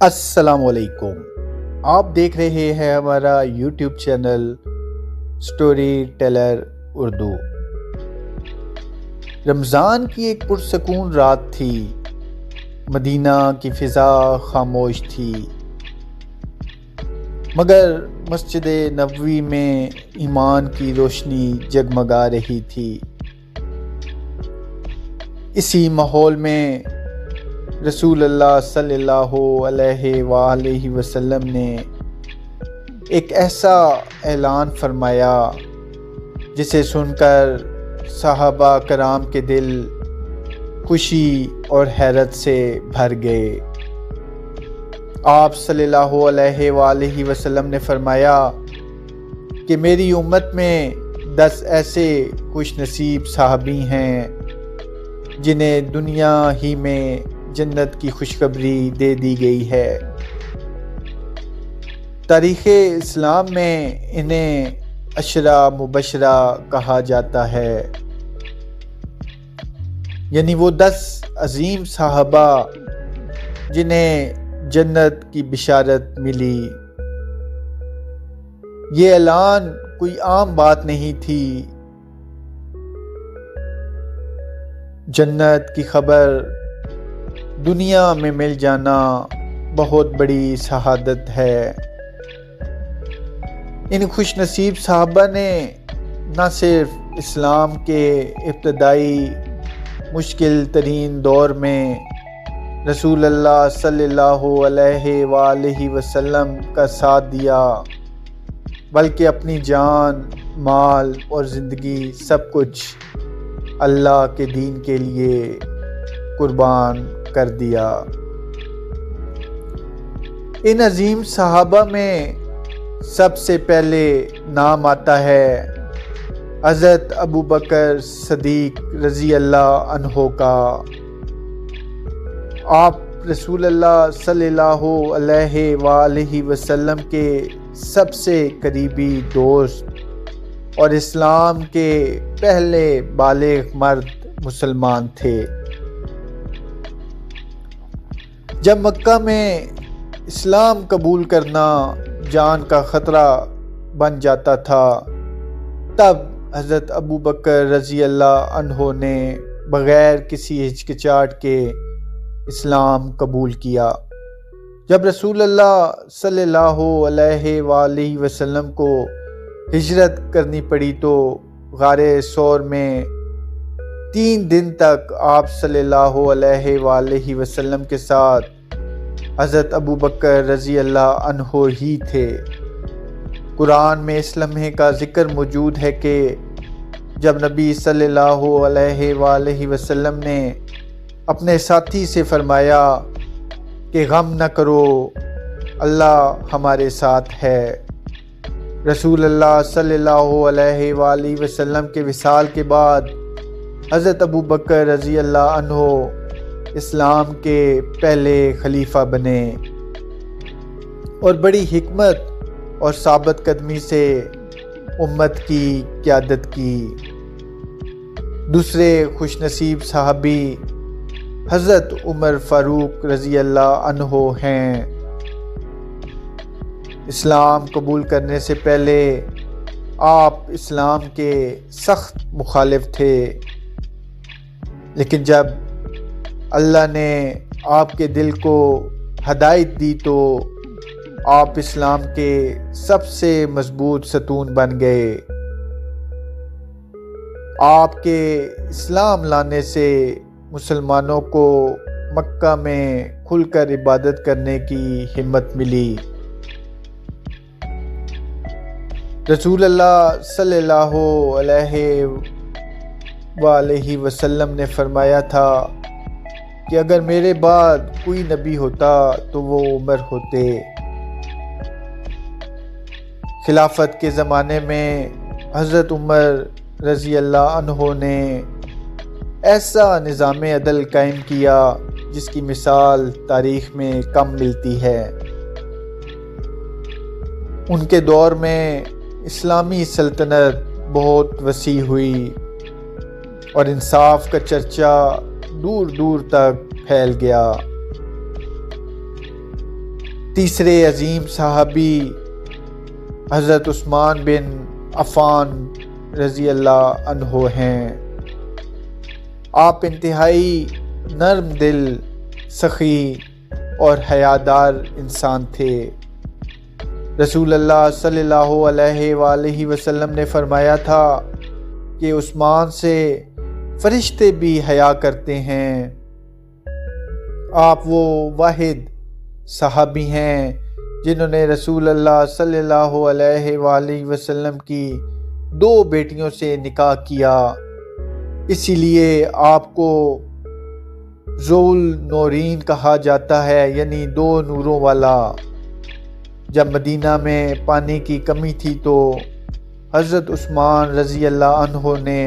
السلام علیکم۔ آپ دیکھ رہے ہیں ہمارا YouTube channel story teller Urdu. Ramzan کی ایک پرسکون رات تھی۔ مدینہ کی فضا خاموش تھی، مگر مسجد نبوی میں ایمان کی روشنی جگمگا رہی تھی۔ اسی ماحول میں رسول اللہ صلی اللہ علیہ وآلہ وسلم نے ایک ایسا اعلان فرمایا جسے سن کر صحابہ کرام کے دل خوشی اور حیرت سے بھر گئے۔ آپ صلی اللہ علیہ وآلہ وسلم نے فرمایا کہ میری امت میں 10 ایسے خوش نصیب صحابی ہیں جنہیں دنیا ہی میں جنت کی خوشخبری دے دی گئی ہے۔ تاریخ اسلام میں انہیں عشرہ مبشرہ کہا جاتا ہے، یعنی وہ 10 عظیم صحابہ جنہیں جنت کی بشارت ملی۔ یہ اعلان کوئی عام بات نہیں تھی۔ جنت کی خبر دنیا میں مل جانا بہت بڑی سعادت ہے۔ ان خوش نصیب صحابہ نے نہ صرف اسلام کے ابتدائی مشکل ترین دور میں رسول اللہ صلی اللہ علیہ وآلہ وسلم کا ساتھ دیا، بلکہ اپنی جان، مال اور زندگی سب کچھ اللہ کے دین کے لیے قربان کر دیا۔ ان عظیم صحابہ میں سب سے پہلے نام آتا ہے حضرت ابوبکر صدیق رضی اللہ عنہ کا۔ آپ رسول اللہ صلی اللہ علیہ وآلہ وسلم کے سب سے قریبی دوست اور اسلام کے پہلے بالغ مرد مسلمان تھے۔ جب مکہ میں اسلام قبول کرنا جان کا خطرہ بن جاتا تھا، تب حضرت ابوبکر رضی اللہ عنہ نے بغیر کسی ہچکچاہٹ کے اسلام قبول کیا۔ جب رسول اللہ صلی اللہ علیہ وآلہ وسلم کو ہجرت کرنی پڑی تو غار ثور میں 3 دن تک آپ صلی اللہ علیہ وآلہ وسلم کے ساتھ حضرت ابوبکر رضی اللہ عنہ ہی تھے۔ قرآن میں اس لمحے کا ذکر موجود ہے کہ جب نبی صلی اللہ علیہ وآلہ وسلم نے اپنے ساتھی سے فرمایا کہ غم نہ کرو، اللہ ہمارے ساتھ ہے، رسول اللہ صلی اللہ علیہ وآلہ وسلم کے وصال کے بعد حضرت ابوبکر رضی اللہ عنہ اسلام کے پہلے خلیفہ بنے اور بڑی حکمت اور ثابت قدمی سے امت کی قیادت کی۔ دوسرے خوش نصیب صحابی حضرت عمر فاروق رضی اللہ عنہ ہیں۔ اسلام قبول کرنے سے پہلے آپ اسلام کے سخت مخالف تھے، لیکن جب اللہ نے آپ کے دل کو ہدایت دی تو آپ اسلام کے سب سے مضبوط ستون بن گئے۔ آپ کے اسلام لانے سے مسلمانوں کو مکہ میں کھل کر عبادت کرنے کی ہمت ملی۔ رسول اللہ صلی اللہ علیہ وآلہ وسلم نے فرمایا تھا کہ اگر میرے بعد کوئی نبی ہوتا تو وہ عمر ہوتے۔ خلافت کے زمانے میں حضرت عمر رضی اللہ عنہ نے ایسا نظام عدل قائم کیا جس کی مثال تاریخ میں کم ملتی ہے۔ ان کے دور میں اسلامی سلطنت بہت وسیع ہوئی اور انصاف کا چرچا دور دور تک پھیل گیا۔ تیسرے عظیم صحابی حضرت عثمان بن عفان رضی اللہ عنہ ہیں۔ آپ انتہائی نرم دل، سخی اور حیادار انسان تھے۔ رسول اللہ صلی اللہ علیہ وآلہ وسلم نے فرمایا تھا کہ عثمان سے فرشتے بھی حیا کرتے ہیں۔ آپ وہ واحد صحابی ہیں جنہوں نے رسول اللہ صلی اللہ علیہ وآلہ وسلم کی 2 بیٹیوں سے نکاح کیا، اسی لیے آپ کو ذو النورین کہا جاتا ہے، یعنی 2 نوروں والا۔ جب مدینہ میں پانی کی کمی تھی تو حضرت عثمان رضی اللہ عنہ نے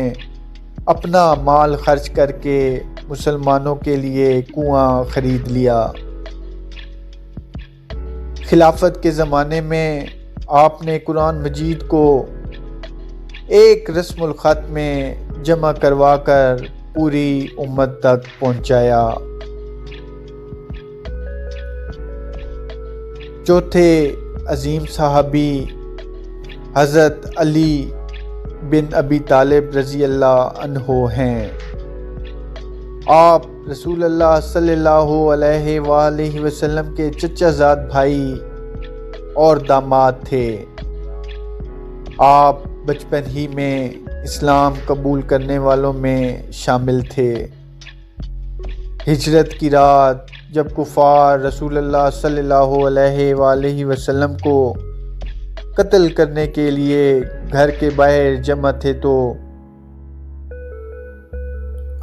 اپنا مال خرچ کر کے مسلمانوں کے لیے کنواں خرید لیا۔ خلافت کے زمانے میں آپ نے قرآن مجید کو ایک رسم الخط میں جمع کروا کر پوری امت تک پہنچایا۔ چوتھے عظیم صحابی حضرت علی بن ابی طالب رضی اللہ عنہ ہیں۔ آپ رسول اللہ صلی اللہ علیہ وآلہ وسلم کے چچا زاد بھائی اور داماد تھے۔ آپ بچپن ہی میں اسلام قبول کرنے والوں میں شامل تھے۔ ہجرت کی رات جب کفار رسول اللہ صلی اللہ علیہ وآلہ وسلم کو قتل کرنے کے لیے گھر کے باہر جمع تھے تو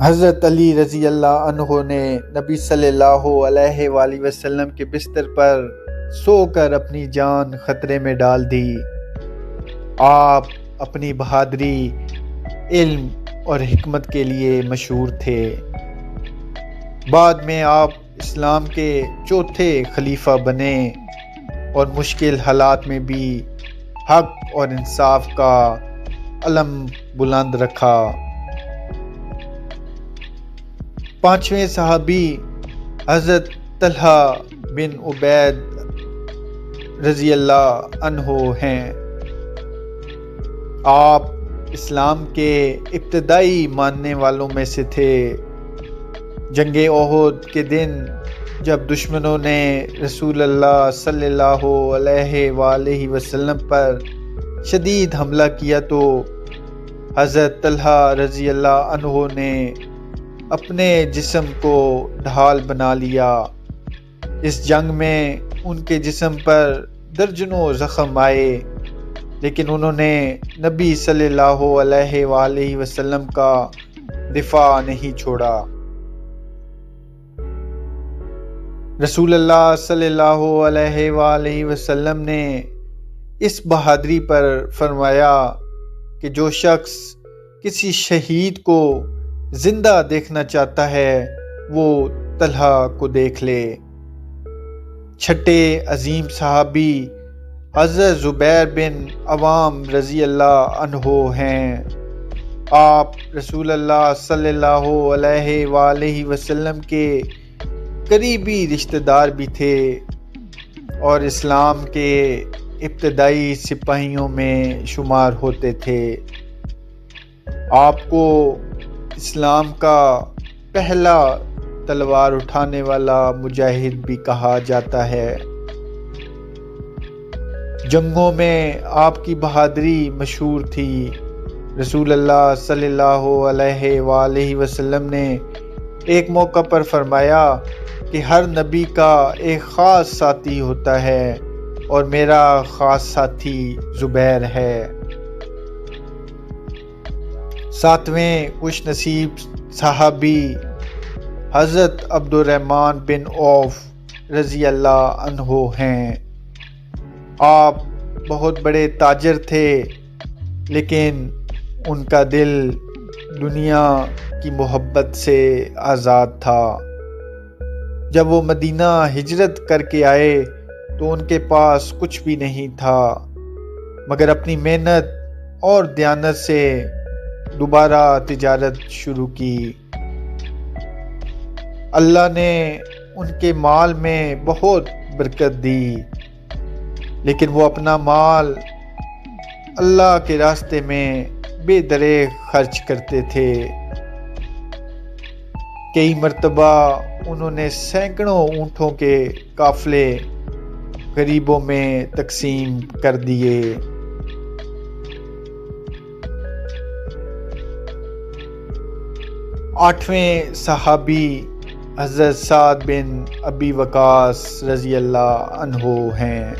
حضرت علی رضی اللہ عنہ نے نبی صلی اللہ علیہ وآلہ وسلم کے بستر پر سو کر اپنی جان خطرے میں ڈال دی۔ آپ اپنی بہادری، علم اور حکمت کے لیے مشہور تھے۔ بعد میں آپ اسلام کے چوتھے خلیفہ بنے اور مشکل حالات میں بھی حق اور انصاف کا علم بلند رکھا۔ پانچویں صحابی حضرت طلحہ بن عبید رضی اللہ عنہ ہیں۔ آپ اسلام کے ابتدائی ماننے والوں میں سے تھے۔ جنگ احد کے دن جب دشمنوں نے رسول اللہ صلی اللہ علیہ وآلہ وسلم پر شدید حملہ کیا تو حضرت طلحہ رضی اللہ عنہ نے اپنے جسم کو ڈھال بنا لیا۔ اس جنگ میں ان کے جسم پر درجنوں زخم آئے، لیکن انہوں نے نبی صلی اللہ علیہ وآلہ وسلم کا دفاع نہیں چھوڑا۔ رسول اللہ صلی اللہ علیہ وآلہ وسلم نے اس بہادری پر فرمایا کہ جو شخص کسی شہید کو زندہ دیکھنا چاہتا ہے وہ طلحہ کو دیکھ لے۔ چھٹے عظیم صحابی حضرت زبیر بن عوام رضی اللہ عنہ ہیں۔ آپ رسول اللہ صلی اللہ علیہ وآلہ وسلم کے قریبی رشتہ دار بھی تھے اور اسلام کے ابتدائی سپاہیوں میں شمار ہوتے تھے۔ آپ کو اسلام کا پہلا تلوار اٹھانے والا مجاہد بھی کہا جاتا ہے۔ جنگوں میں آپ کی بہادری مشہور تھی۔ رسول اللہ صلی اللہ علیہ وآلہ وسلم نے ایک موقع پر فرمایا کہ ہر نبی کا ایک خاص ساتھی ہوتا ہے اور میرا خاص ساتھی زبیر ہے۔ ساتویں خوش نصیب صحابی حضرت عبد الرحمن بن عوف رضی اللہ عنہ ہیں۔ آپ بہت بڑے تاجر تھے، لیکن ان کا دل دنیا کی محبت سے آزاد تھا۔ جب وہ مدینہ ہجرت کر کے آئے تو ان کے پاس کچھ بھی نہیں تھا، مگر اپنی محنت اور دیانت سے دوبارہ تجارت شروع کی۔ اللہ نے ان کے مال میں بہت برکت دی، لیکن وہ اپنا مال اللہ کے راستے میں بے دریغ خرچ کرتے تھے۔ کئی مرتبہ انہوں نے سینکڑوں اونٹوں کے قافلے غریبوں میں تقسیم کر دیے۔ آٹھویں صحابی حضرت سعد بن ابی وقاص رضی اللہ عنہ ہیں۔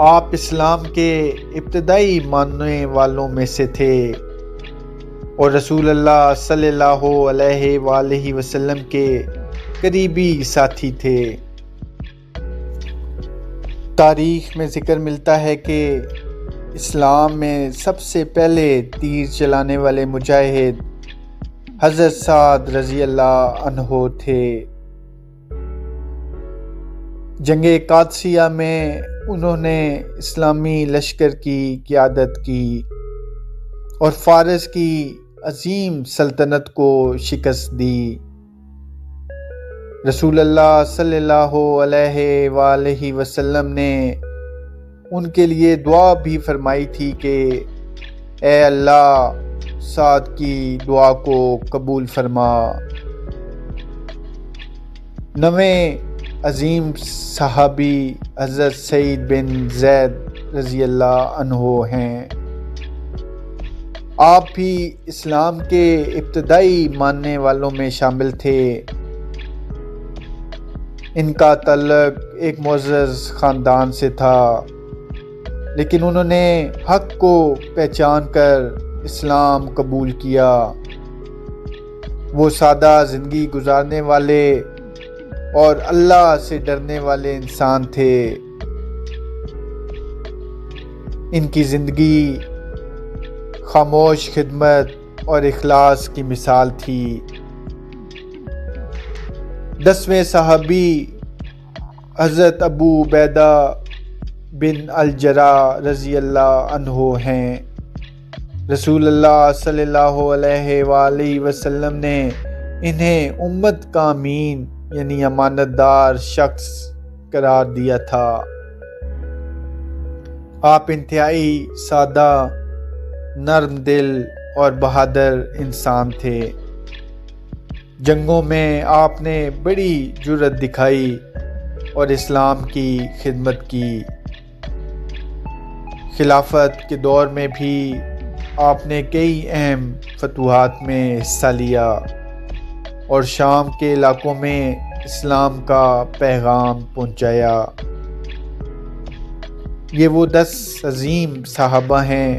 آپ اسلام کے ابتدائی ماننے والوں میں سے تھے اور رسول اللہ صلی اللہ علیہ وآلہ وسلم کے قریبی ساتھی تھے۔ تاریخ میں ذکر ملتا ہے کہ اسلام میں سب سے پہلے تیر چلانے والے مجاہد حضرت سعد رضی اللہ عنہ تھے۔ جنگ قادسیہ میں انہوں نے اسلامی لشکر کی قیادت کی اور فارس کی عظیم سلطنت کو شکست دی۔ رسول اللہ صلی اللہ علیہ وآلہ وسلم نے ان کے لیے دعا بھی فرمائی تھی کہ اے اللہ سعد کی دعا کو قبول فرما۔ نویں عظیم صحابی حضرت سعید بن زید رضی اللہ عنہ ہیں۔ آپ بھی اسلام کے ابتدائی ماننے والوں میں شامل تھے۔ ان کا تعلق ایک معزز خاندان سے تھا، لیکن انہوں نے حق کو پہچان کر اسلام قبول کیا۔ وہ سادہ زندگی گزارنے والے اور اللہ سے ڈرنے والے انسان تھے۔ ان کی زندگی خاموش خدمت اور اخلاص کی مثال تھی۔ 10ویں صحابی حضرت ابو عبیدہ بن الجراح رضی اللہ عنہ ہیں۔ رسول اللہ صلی اللہ علیہ وآلہ وسلم نے انہیں امت کا امین یعنی امانت دار شخص قرار دیا تھا۔ آپ انتہائی سادہ، نرم دل اور بہادر انسان تھے۔ جنگوں میں آپ نے بڑی جرأت دکھائی اور اسلام کی خدمت کی۔ خلافت کے دور میں بھی آپ نے کئی اہم فتوحات میں حصہ لیا اور شام کے علاقوں میں اسلام کا پیغام پہنچایا۔ یہ وہ 10 عظیم صحابہ ہیں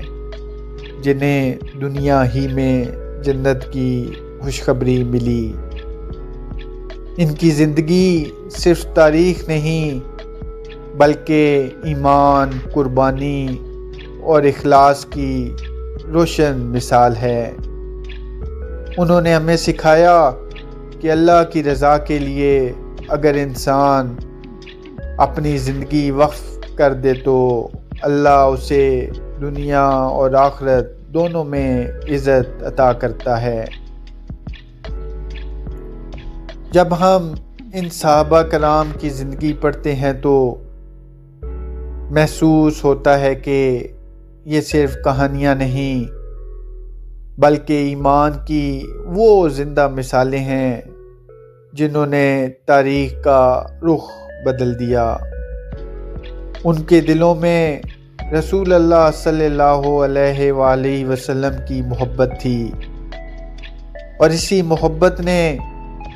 جنہیں دنیا ہی میں جنت کی خوشخبری ملی۔ ان کی زندگی صرف تاریخ نہیں بلکہ ایمان، قربانی اور اخلاص کی روشن مثال ہے۔ انہوں نے ہمیں سکھایا کہ اللہ کی رضا کے لیے اگر انسان اپنی زندگی وقف کر دے تو اللہ اسے دنیا اور آخرت دونوں میں عزت عطا کرتا ہے۔ جب ہم ان صحابہ کرام کی زندگی پڑھتے ہیں تو محسوس ہوتا ہے کہ یہ صرف کہانیاں نہیں بلکہ ایمان کی وہ زندہ مثالیں ہیں جنہوں نے تاریخ کا رخ بدل دیا۔ ان کے دلوں میں رسول اللہ صلی اللہ علیہ وآلہ وسلم کی محبت تھی اور اسی محبت نے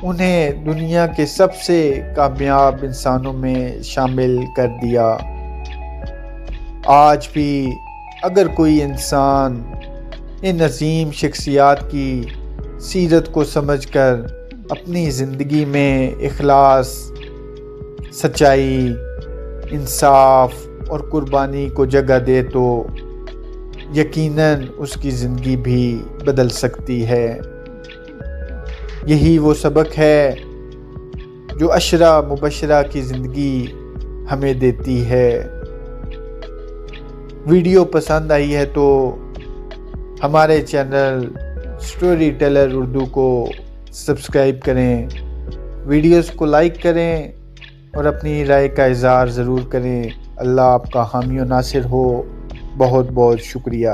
انہیں دنیا کے سب سے کامیاب انسانوں میں شامل کر دیا۔ آج بھی اگر کوئی انسان ان عظیم شخصیات کی سیرت کو سمجھ کر اپنی زندگی میں اخلاص، سچائی، انصاف اور قربانی کو جگہ دے تو یقیناً اس کی زندگی بھی بدل سکتی ہے۔ یہی وہ سبق ہے جو عشرہ مبشرہ کی زندگی ہمیں دیتی ہے۔ ویڈیو پسند آئی ہے تو ہمارے چینل سٹوری ٹیلر اردو کو سبسکرائب کریں ویڈیوز کو لائک کریں اور اپنی رائے کا اظہار ضرور کریں۔ اللہ آپ کا حامی و ناصر ہو۔ بہت بہت شکریہ۔